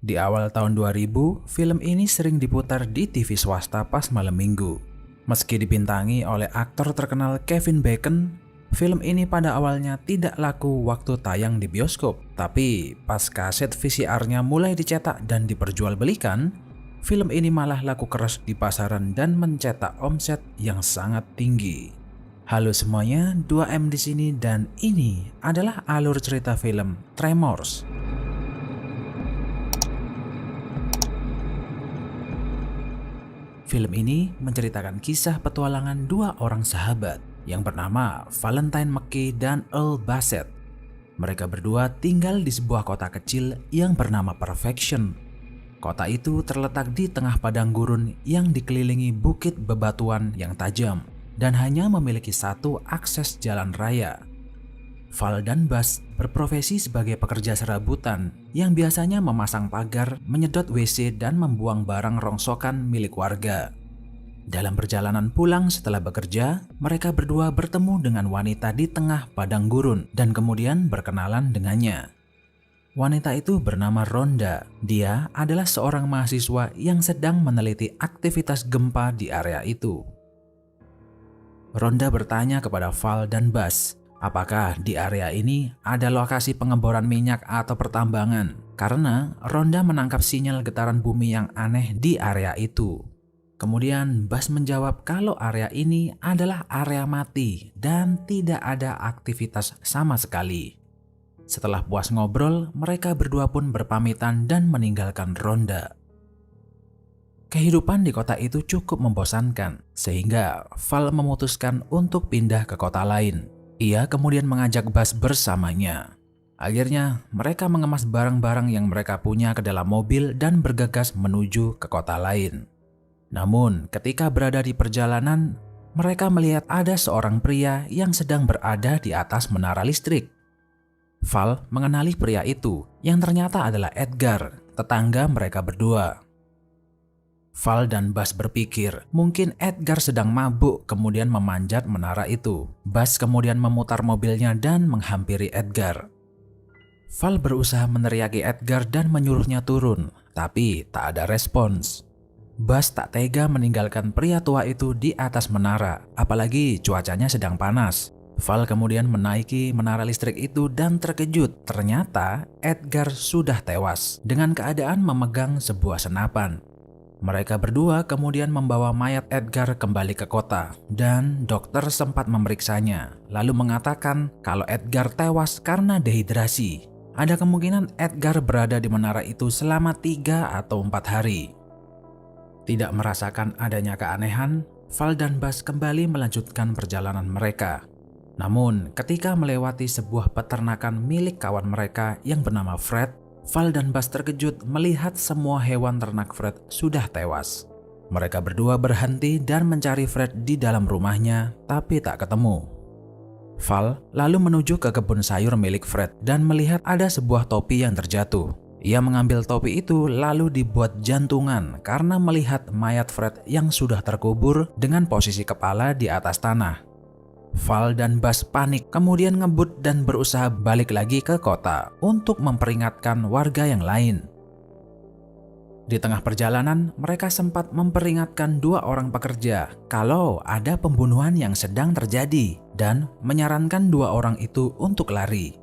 Di awal tahun 2000, film ini sering diputar di TV swasta pas malam minggu. Meski dibintangi oleh aktor terkenal Kevin Bacon, film ini pada awalnya tidak laku waktu tayang di bioskop. Tapi pas kaset VCR-nya mulai dicetak dan diperjualbelikan, film ini malah laku keras di pasaran dan mencetak omset yang sangat tinggi. Halo semuanya, 2M di sini dan ini adalah alur cerita film Tremors. Film ini menceritakan kisah petualangan dua orang sahabat yang bernama Valentine McKay dan Earl Bassett. Mereka berdua tinggal di sebuah kota kecil yang bernama Perfection. Kota itu terletak di tengah padang gurun yang dikelilingi bukit bebatuan yang tajam dan hanya memiliki satu akses jalan raya. Val dan Buzz berprofesi sebagai pekerja serabutan yang biasanya memasang pagar, menyedot WC, dan membuang barang rongsokan milik warga. Dalam perjalanan pulang setelah bekerja, mereka berdua bertemu dengan wanita di tengah padang gurun dan kemudian berkenalan dengannya. Wanita itu bernama Rhonda. Dia adalah seorang mahasiswa yang sedang meneliti aktivitas gempa di area itu. Rhonda bertanya kepada Val dan Buzz, apakah di area ini ada lokasi pengeboran minyak atau pertambangan? Karena Rhonda menangkap sinyal getaran bumi yang aneh di area itu. Kemudian Buzz menjawab kalau area ini adalah area mati dan tidak ada aktivitas sama sekali. Setelah puas ngobrol, mereka berdua pun berpamitan dan meninggalkan Rhonda. Kehidupan di kota itu cukup membosankan, sehingga Val memutuskan untuk pindah ke kota lain. Ia kemudian mengajak Buzz bersamanya. Akhirnya, mereka mengemas barang-barang yang mereka punya ke dalam mobil dan bergegas menuju ke kota lain. Namun, ketika berada di perjalanan, mereka melihat ada seorang pria yang sedang berada di atas menara listrik. Val mengenali pria itu, yang ternyata adalah Edgar, tetangga mereka berdua. Val dan Buzz berpikir mungkin Edgar sedang mabuk kemudian memanjat menara itu. Buzz kemudian memutar mobilnya dan menghampiri Edgar. Val berusaha meneriaki Edgar dan menyuruhnya turun, tapi tak ada respons. Buzz tak tega meninggalkan pria tua itu di atas menara, apalagi cuacanya sedang panas. Val kemudian menaiki menara listrik itu dan terkejut, ternyata Edgar sudah tewas dengan keadaan memegang sebuah senapan. Mereka berdua kemudian membawa mayat Edgar kembali ke kota dan dokter sempat memeriksanya lalu mengatakan kalau Edgar tewas karena dehidrasi. Ada kemungkinan Edgar berada di menara itu selama 3 atau 4 hari. Tidak merasakan adanya keanehan, Val dan Buzz kembali melanjutkan perjalanan mereka. Namun ketika melewati sebuah peternakan milik kawan mereka yang bernama Fred, Val dan Buzz terkejut melihat semua hewan ternak Fred sudah tewas. Mereka berdua berhenti dan mencari Fred di dalam rumahnya, tapi tak ketemu. Val lalu menuju ke kebun sayur milik Fred dan melihat ada sebuah topi yang terjatuh. Ia mengambil topi itu lalu dibuat jantungan karena melihat mayat Fred yang sudah terkubur dengan posisi kepala di atas tanah. Val dan Buzz panik, kemudian ngebut dan berusaha balik lagi ke kota untuk memperingatkan warga yang lain. Di tengah perjalanan, mereka sempat memperingatkan 2 orang pekerja kalau ada pembunuhan yang sedang terjadi dan menyarankan 2 orang itu untuk lari.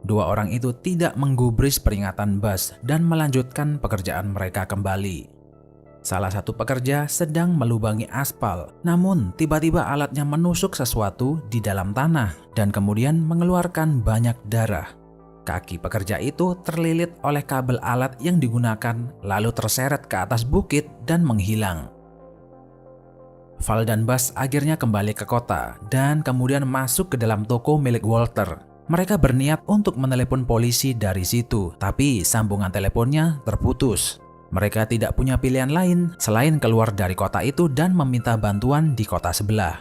2 orang itu tidak menggubris peringatan Buzz dan melanjutkan pekerjaan mereka kembali. Salah satu pekerja sedang melubangi aspal, namun tiba-tiba alatnya menusuk sesuatu di dalam tanah dan kemudian mengeluarkan banyak darah. Kaki pekerja itu terlilit oleh kabel alat yang digunakan lalu terseret ke atas bukit dan menghilang. Val dan Buzz akhirnya kembali ke kota dan kemudian masuk ke dalam toko milik Walter. Mereka berniat untuk menelepon polisi dari situ, tapi sambungan teleponnya terputus. Mereka tidak punya pilihan lain selain keluar dari kota itu dan meminta bantuan di kota sebelah.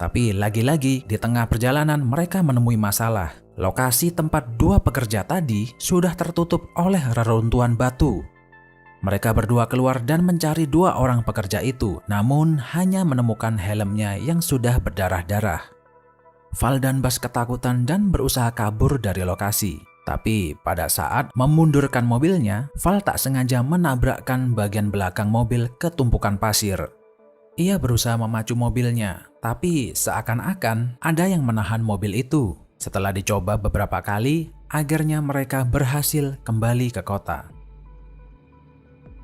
Tapi lagi-lagi di tengah perjalanan mereka menemui masalah. Lokasi tempat 2 pekerja tadi sudah tertutup oleh reruntuhan batu. Mereka berdua keluar dan mencari 2 orang pekerja itu, namun hanya menemukan helmnya yang sudah berdarah-darah. Val dan Buzz ketakutan dan berusaha kabur dari lokasi. Tapi pada saat memundurkan mobilnya, Val tak sengaja menabrakkan bagian belakang mobil ke tumpukan pasir. Ia berusaha memacu mobilnya, tapi seakan-akan ada yang menahan mobil itu. Setelah dicoba beberapa kali, akhirnya mereka berhasil kembali ke kota.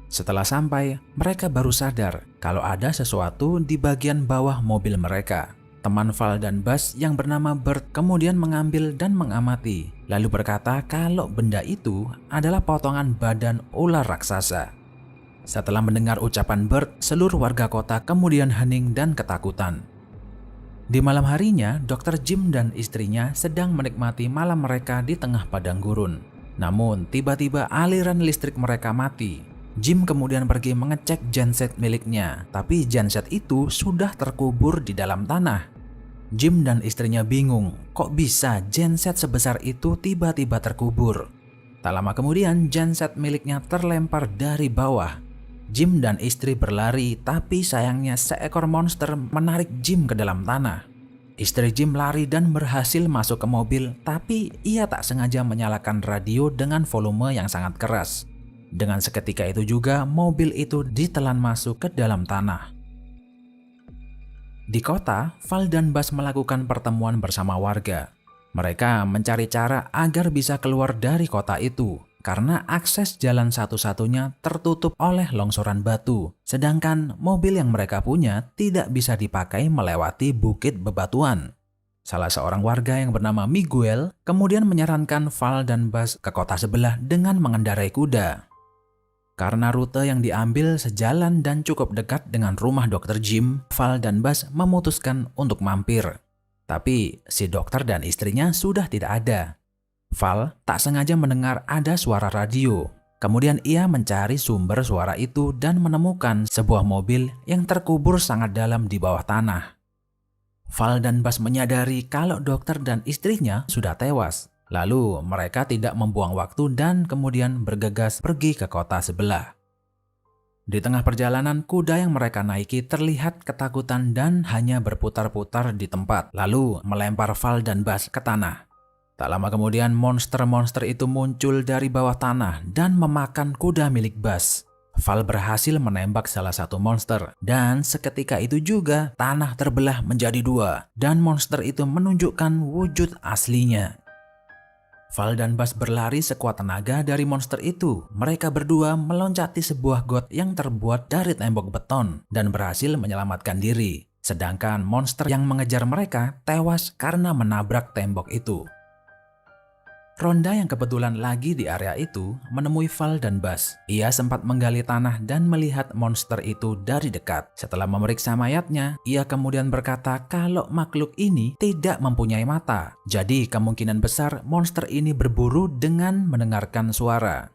Setelah sampai, mereka baru sadar kalau ada sesuatu di bagian bawah mobil mereka. Teman Val dan Buzz yang bernama Bert kemudian mengambil dan mengamati, lalu berkata kalau benda itu adalah potongan badan ular raksasa. Setelah mendengar ucapan Bert, seluruh warga kota kemudian hening dan ketakutan. Di malam harinya, Dr. Jim dan istrinya sedang menikmati malam mereka di tengah padang gurun. Namun, tiba-tiba aliran listrik mereka mati. Jim kemudian pergi mengecek genset miliknya, tapi genset itu sudah terkubur di dalam tanah. Jim dan istrinya bingung, kok bisa genset sebesar itu tiba-tiba terkubur. Tak lama kemudian genset miliknya terlempar dari bawah. Jim dan istri berlari, tapi sayangnya seekor monster menarik Jim ke dalam tanah. Istri Jim lari dan berhasil masuk ke mobil, tapi ia tak sengaja menyalakan radio dengan volume yang sangat keras. Dengan seketika itu juga mobil itu ditelan masuk ke dalam tanah. Di kota, Val dan Buzz melakukan pertemuan bersama warga. Mereka mencari cara agar bisa keluar dari kota itu, karena akses jalan satu-satunya tertutup oleh longsoran batu, sedangkan mobil yang mereka punya tidak bisa dipakai melewati bukit bebatuan. Salah seorang warga yang bernama Miguel kemudian menyarankan Val dan Buzz ke kota sebelah dengan mengendarai kuda. Karena rute yang diambil sejalan dan cukup dekat dengan rumah Dr. Jim, Val dan Buzz memutuskan untuk mampir. Tapi si dokter dan istrinya sudah tidak ada. Val tak sengaja mendengar ada suara radio. Kemudian ia mencari sumber suara itu dan menemukan sebuah mobil yang terkubur sangat dalam di bawah tanah. Val dan Buzz menyadari kalau dokter dan istrinya sudah tewas. Lalu mereka tidak membuang waktu dan kemudian bergegas pergi ke kota sebelah. Di tengah perjalanan, kuda yang mereka naiki terlihat ketakutan dan hanya berputar-putar di tempat, lalu melempar Val dan Buzz ke tanah. Tak lama kemudian monster-monster itu muncul dari bawah tanah dan memakan kuda milik Buzz. Val berhasil menembak salah satu monster dan seketika itu juga tanah terbelah menjadi dua dan monster itu menunjukkan wujud aslinya. Val dan Buzz berlari sekuat tenaga dari monster itu. Mereka berdua meloncati sebuah got yang terbuat dari tembok beton dan berhasil menyelamatkan diri. Sedangkan monster yang mengejar mereka tewas karena menabrak tembok itu. Ronda yang kebetulan lagi di area itu menemui Val dan Buzz. Ia sempat menggali tanah dan melihat monster itu dari dekat. Setelah memeriksa mayatnya, ia kemudian berkata kalau makhluk ini tidak mempunyai mata. Jadi kemungkinan besar monster ini berburu dengan mendengarkan suara.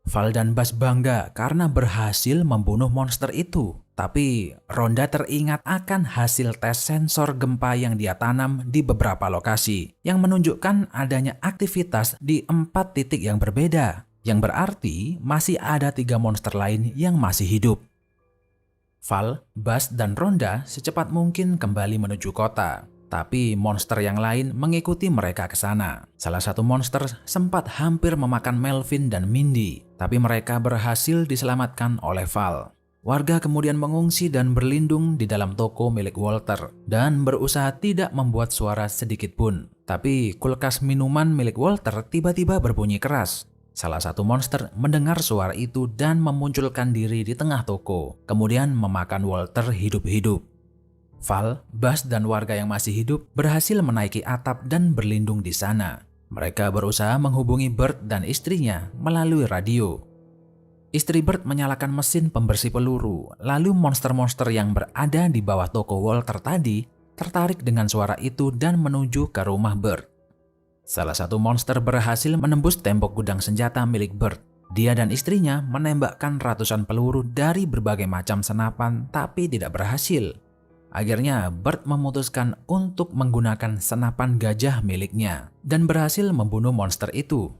Val dan Buzz bangga karena berhasil membunuh monster itu. Tapi Ronda teringat akan hasil tes sensor gempa yang dia tanam di beberapa lokasi yang menunjukkan adanya aktivitas di 4 titik yang berbeda, yang berarti masih ada 3 monster lain yang masih hidup. Val, Buzz, dan Ronda secepat mungkin kembali menuju kota. Tapi monster yang lain mengikuti mereka ke sana. Salah satu monster sempat hampir memakan Melvin dan Mindy, tapi mereka berhasil diselamatkan oleh Val. Warga kemudian mengungsi dan berlindung di dalam toko milik Walter dan berusaha tidak membuat suara sedikit pun. Tapi kulkas minuman milik Walter tiba-tiba berbunyi keras. Salah satu monster mendengar suara itu dan memunculkan diri di tengah toko, kemudian memakan Walter hidup-hidup. Val, Buzz, dan warga yang masih hidup berhasil menaiki atap dan berlindung di sana. Mereka berusaha menghubungi Bert dan istrinya melalui radio. Istri Bert menyalakan mesin pembersih peluru, lalu monster-monster yang berada di bawah toko Walter tadi tertarik dengan suara itu dan menuju ke rumah Bert. Salah satu monster berhasil menembus tembok gudang senjata milik Bert. Dia dan istrinya menembakkan ratusan peluru dari berbagai macam senapan tapi tidak berhasil. Akhirnya Bert memutuskan untuk menggunakan senapan gajah miliknya dan berhasil membunuh monster itu.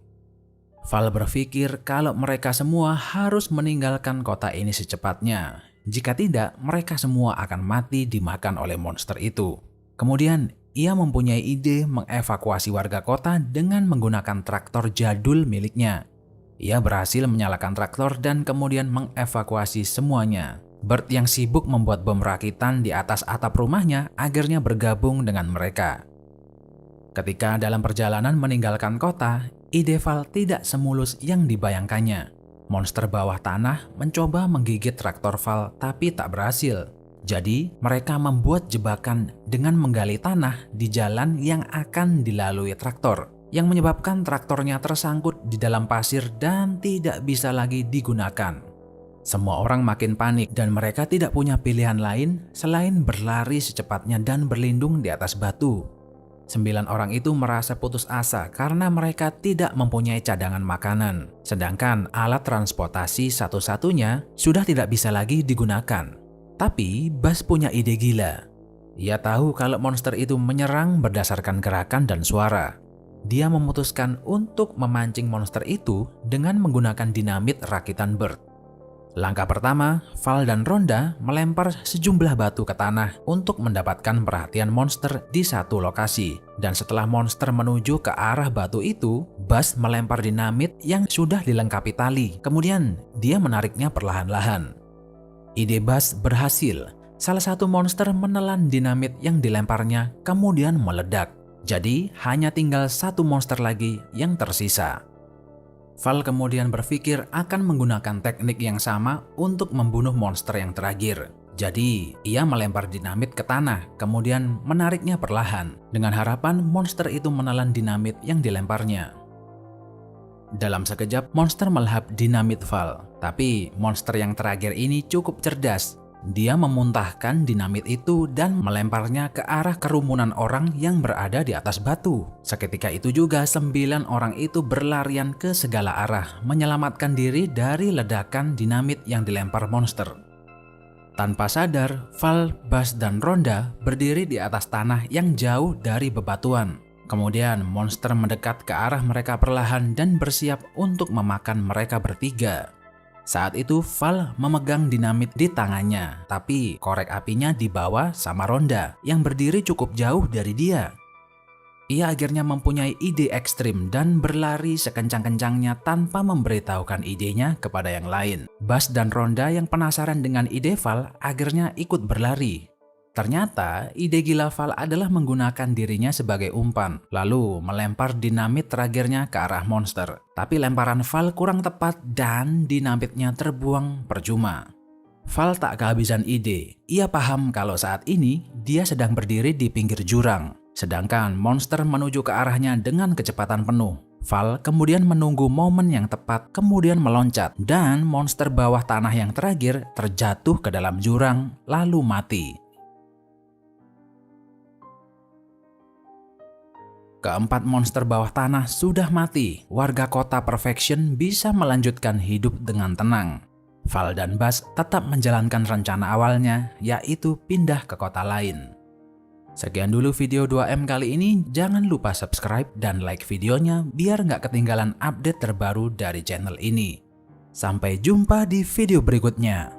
Val berpikir kalau mereka semua harus meninggalkan kota ini secepatnya. Jika tidak, mereka semua akan mati dimakan oleh monster itu. Kemudian ia mempunyai ide mengevakuasi warga kota dengan menggunakan traktor jadul miliknya. Ia berhasil menyalakan traktor dan kemudian mengevakuasi semuanya. Bert yang sibuk membuat bom rakitan di atas atap rumahnya akhirnya bergabung dengan mereka. Ketika dalam perjalanan meninggalkan kota, ide Val tidak semulus yang dibayangkannya. Monster bawah tanah mencoba menggigit traktor Val tapi tak berhasil. Jadi mereka membuat jebakan dengan menggali tanah di jalan yang akan dilalui traktor, yang menyebabkan traktornya tersangkut di dalam pasir dan tidak bisa lagi digunakan. Semua orang makin panik dan mereka tidak punya pilihan lain selain berlari secepatnya dan berlindung di atas batu. 9 orang itu merasa putus asa karena mereka tidak mempunyai cadangan makanan, sedangkan alat transportasi satu-satunya sudah tidak bisa lagi digunakan. Tapi Buzz punya ide gila. Ia tahu kalau monster itu menyerang berdasarkan gerakan dan suara. Dia memutuskan untuk memancing monster itu dengan menggunakan dinamit rakitan Bert. Langkah pertama, Val dan Rhonda melempar sejumlah batu ke tanah untuk mendapatkan perhatian monster di satu lokasi. Dan setelah monster menuju ke arah batu itu, Buzz melempar dinamit yang sudah dilengkapi tali. Kemudian dia menariknya perlahan-lahan. Ide Buzz berhasil. Salah satu monster menelan dinamit yang dilemparnya kemudian meledak. Jadi hanya tinggal satu monster lagi yang tersisa. Val kemudian berpikir akan menggunakan teknik yang sama untuk membunuh monster yang terakhir. Jadi, ia melempar dinamit ke tanah, kemudian menariknya perlahan, dengan harapan monster itu menelan dinamit yang dilemparnya. Dalam sekejap, monster melahap dinamit Val, tapi monster yang terakhir ini cukup cerdas. Dia memuntahkan dinamit itu dan melemparnya ke arah kerumunan orang yang berada di atas batu. Seketika itu juga 9 orang itu berlarian ke segala arah, menyelamatkan diri dari ledakan dinamit yang dilempar monster. Tanpa sadar, Val, Buzz, dan Rhonda berdiri di atas tanah yang jauh dari bebatuan. Kemudian monster mendekat ke arah mereka perlahan dan bersiap untuk memakan mereka bertiga. Saat itu Val memegang dinamit di tangannya, tapi korek apinya dibawa sama Rhonda yang berdiri cukup jauh dari dia. Ia akhirnya mempunyai ide ekstrim dan berlari sekencang-kencangnya tanpa memberitahukan idenya kepada yang lain. Buzz dan Rhonda yang penasaran dengan ide Val akhirnya ikut berlari. Ternyata ide gila Val adalah menggunakan dirinya sebagai umpan, lalu melempar dinamit terakhirnya ke arah monster. Tapi lemparan Val kurang tepat dan dinamitnya terbuang percuma. Val tak kehabisan ide. Ia paham kalau saat ini dia sedang berdiri di pinggir jurang, sedangkan monster menuju ke arahnya dengan kecepatan penuh. Val kemudian menunggu momen yang tepat, kemudian meloncat, dan monster bawah tanah yang terakhir terjatuh ke dalam jurang, lalu mati. Keempat monster bawah tanah sudah mati. Warga kota Perfection bisa melanjutkan hidup dengan tenang. Val dan Buzz tetap menjalankan rencana awalnya, yaitu pindah ke kota lain. Sekian dulu video 2M kali ini. Jangan lupa subscribe dan like videonya biar nggak ketinggalan update terbaru dari channel ini. Sampai jumpa di video berikutnya.